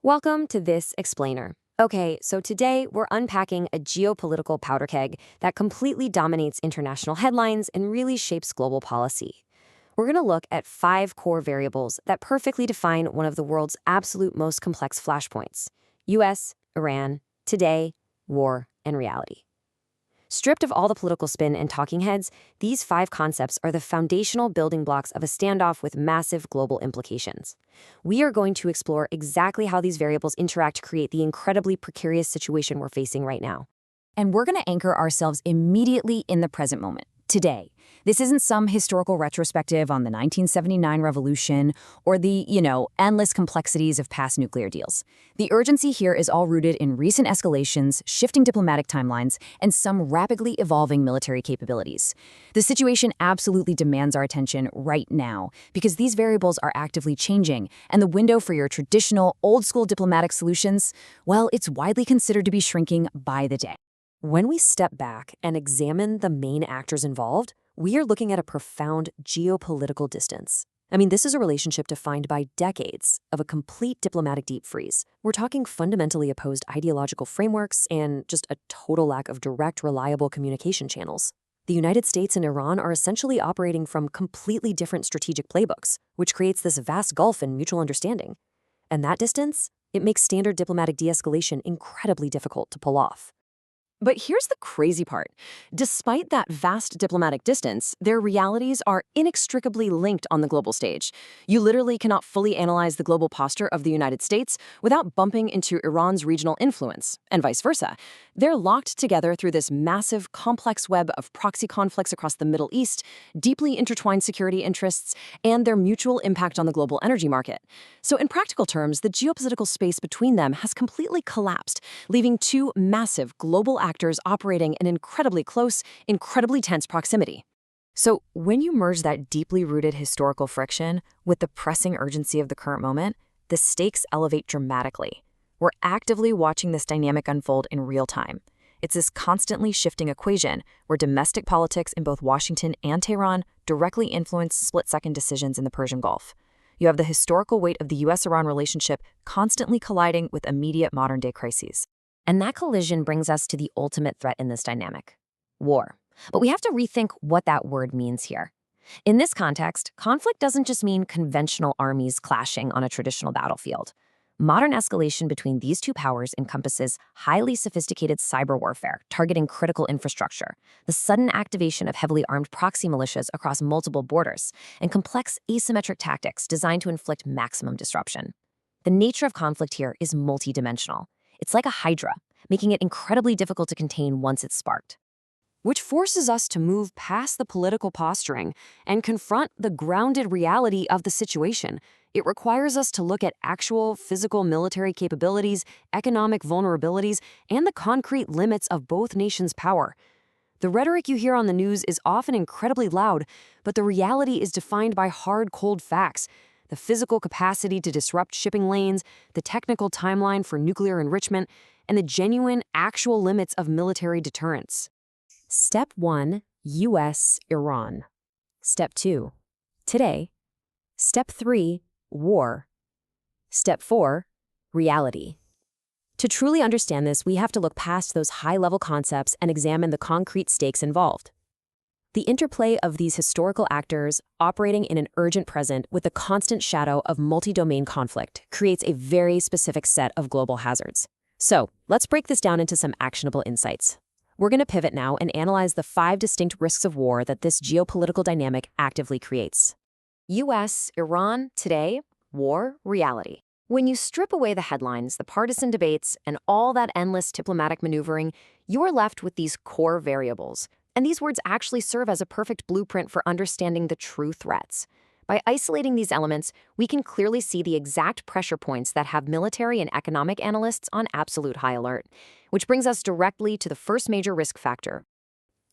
Welcome to This Explainer. Okay, so today we're unpacking a geopolitical powder keg that completely dominates international headlines and really shapes global policy. We're going to look at 5 core variables that perfectly define one of the world's absolute most complex flashpoints: US, Iran, today, war, and reality. Stripped of all the political spin and talking heads, these 5 concepts are the foundational building blocks of a standoff with massive global implications. We are going to explore exactly how these variables interact to create the incredibly precarious situation we're facing right now. And we're going to anchor ourselves immediately in the present moment, today. This isn't some historical retrospective on the 1979 revolution or the, endless complexities of past nuclear deals. The urgency here is all rooted in recent escalations, shifting diplomatic timelines, and some rapidly evolving military capabilities. The situation absolutely demands our attention right now because these variables are actively changing, and the window for your traditional, old-school diplomatic solutions, well, it's widely considered to be shrinking by the day. When we step back and examine the main actors involved, we are looking at a profound geopolitical distance. This is a relationship defined by decades of a complete diplomatic deep freeze. We're talking fundamentally opposed ideological frameworks and just a total lack of direct, reliable communication channels. The United States and Iran are essentially operating from completely different strategic playbooks, which creates this vast gulf in mutual understanding. And that distance, it makes standard diplomatic de-escalation incredibly difficult to pull off. But here's the crazy part. Despite that vast diplomatic distance, their realities are inextricably linked on the global stage. You literally cannot fully analyze the global posture of the United States without bumping into Iran's regional influence, and vice versa. They're locked together through this massive, complex web of proxy conflicts across the Middle East, deeply intertwined security interests, and their mutual impact on the global energy market. So in practical terms, the geopolitical space between them has completely collapsed, leaving two massive global actors operating in incredibly close, incredibly tense proximity. So when you merge that deeply rooted historical friction with the pressing urgency of the current moment, the stakes elevate dramatically. We're actively watching this dynamic unfold in real time. It's this constantly shifting equation where domestic politics in both Washington and Tehran directly influence split-second decisions in the Persian Gulf. You have the historical weight of the US-Iran relationship constantly colliding with immediate modern-day crises. And that collision brings us to the ultimate threat in this dynamic: war. But we have to rethink what that word means here. In this context, conflict doesn't just mean conventional armies clashing on a traditional battlefield. Modern escalation between these two powers encompasses highly sophisticated cyber warfare targeting critical infrastructure, the sudden activation of heavily armed proxy militias across multiple borders, and complex asymmetric tactics designed to inflict maximum disruption. The nature of conflict here is multidimensional. It's like a hydra, making it incredibly difficult to contain once it's sparked. Which forces us to move past the political posturing and confront the grounded reality of the situation. It requires us to look at actual physical military capabilities, economic vulnerabilities, and the concrete limits of both nations' power. The rhetoric you hear on the news is often incredibly loud, but the reality is defined by hard, cold facts: the physical capacity to disrupt shipping lanes, the technical timeline for nuclear enrichment, and the genuine, actual limits of military deterrence. Step 1, US-Iran. Step 2, today. Step 3, war. Step 4, reality. To truly understand this, we have to look past those high-level concepts and examine the concrete stakes involved. The interplay of these historical actors operating in an urgent present with the constant shadow of multi-domain conflict creates a very specific set of global hazards. So, let's break this down into some actionable insights. We're going to pivot now and analyze the 5 distinct risks of war that this geopolitical dynamic actively creates. US, Iran, today, war, reality. When you strip away the headlines, the partisan debates, and all that endless diplomatic maneuvering, you're left with these core variables. And these words actually serve as a perfect blueprint for understanding the true threats. By isolating these elements, we can clearly see the exact pressure points that have military and economic analysts on absolute high alert. Which brings us directly to the first major risk factor.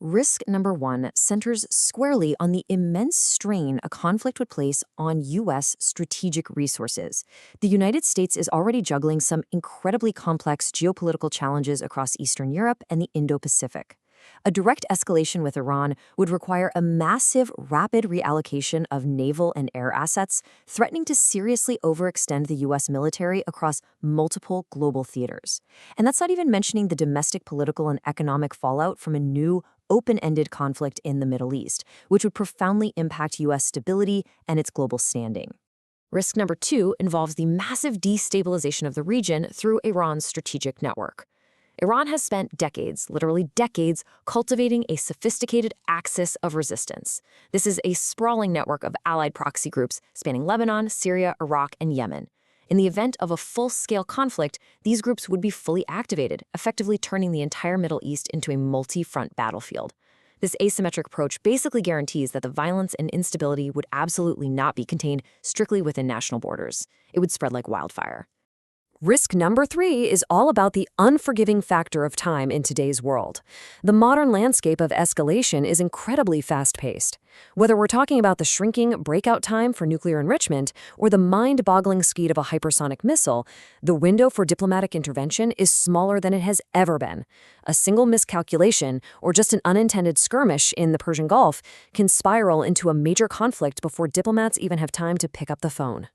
Risk number 1 centers squarely on the immense strain a conflict would place on U.S. strategic resources. The United States is already juggling some incredibly complex geopolitical challenges across Eastern Europe and the Indo-Pacific. A direct escalation with Iran would require a massive, rapid reallocation of naval and air assets, threatening to seriously overextend the U.S. military across multiple global theaters. And that's not even mentioning the domestic political and economic fallout from a new, open-ended conflict in the Middle East, which would profoundly impact U.S. stability and its global standing. Risk number 2 involves the massive destabilization of the region through Iran's strategic network. Iran has spent decades, literally decades, cultivating a sophisticated axis of resistance. This is a sprawling network of allied proxy groups spanning Lebanon, Syria, Iraq, and Yemen. In the event of a full-scale conflict, these groups would be fully activated, effectively turning the entire Middle East into a multi-front battlefield. This asymmetric approach basically guarantees that the violence and instability would absolutely not be contained strictly within national borders. It would spread like wildfire. Risk number 3 is all about the unforgiving factor of time in today's world. The modern landscape of escalation is incredibly fast-paced. Whether we're talking about the shrinking breakout time for nuclear enrichment or the mind-boggling speed of a hypersonic missile, the window for diplomatic intervention is smaller than it has ever been. A single miscalculation or just an unintended skirmish in the Persian Gulf can spiral into a major conflict before diplomats even have time to pick up the phone.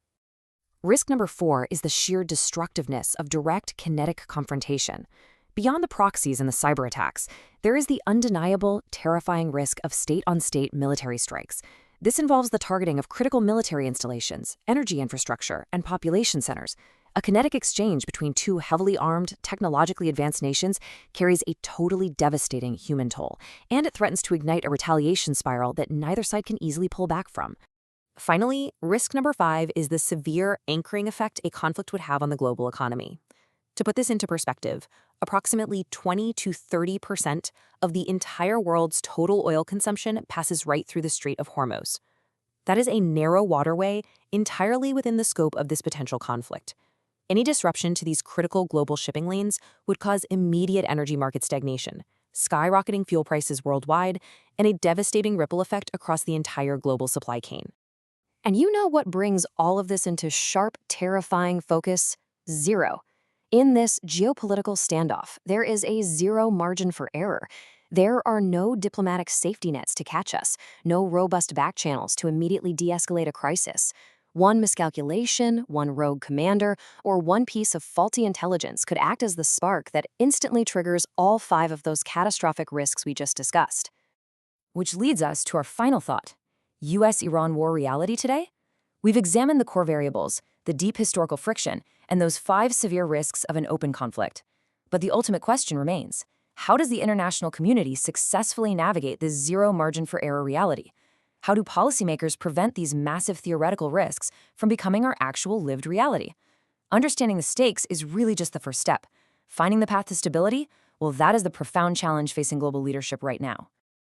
Risk number 4 is the sheer destructiveness of direct kinetic confrontation. Beyond the proxies and the cyber attacks, there is the undeniable, terrifying risk of state-on-state military strikes. This involves the targeting of critical military installations, energy infrastructure, and population centers. A kinetic exchange between two heavily armed, technologically advanced nations carries a totally devastating human toll, and it threatens to ignite a retaliation spiral that neither side can easily pull back from. Finally, risk number 5 is the severe anchoring effect a conflict would have on the global economy. To put this into perspective, approximately 20 to 30% of the entire world's total oil consumption passes right through the Strait of Hormuz. That is a narrow waterway entirely within the scope of this potential conflict. Any disruption to these critical global shipping lanes would cause immediate energy market stagnation, skyrocketing fuel prices worldwide, and a devastating ripple effect across the entire global supply chain. And you know what brings all of this into sharp, terrifying focus? Zero. In this geopolitical standoff, there is a zero margin for error. There are no diplomatic safety nets to catch us, no robust back channels to immediately de-escalate a crisis. One miscalculation, one rogue commander, or one piece of faulty intelligence could act as the spark that instantly triggers all 5 of those catastrophic risks we just discussed. Which leads us to our final thought. U.S.-Iran war reality today? We've examined the core variables, the deep historical friction, and those 5 severe risks of an open conflict. But the ultimate question remains, how does the international community successfully navigate this zero margin for error reality? How do policymakers prevent these massive theoretical risks from becoming our actual lived reality? Understanding the stakes is really just the first step. Finding the path to stability? Well, that is the profound challenge facing global leadership right now.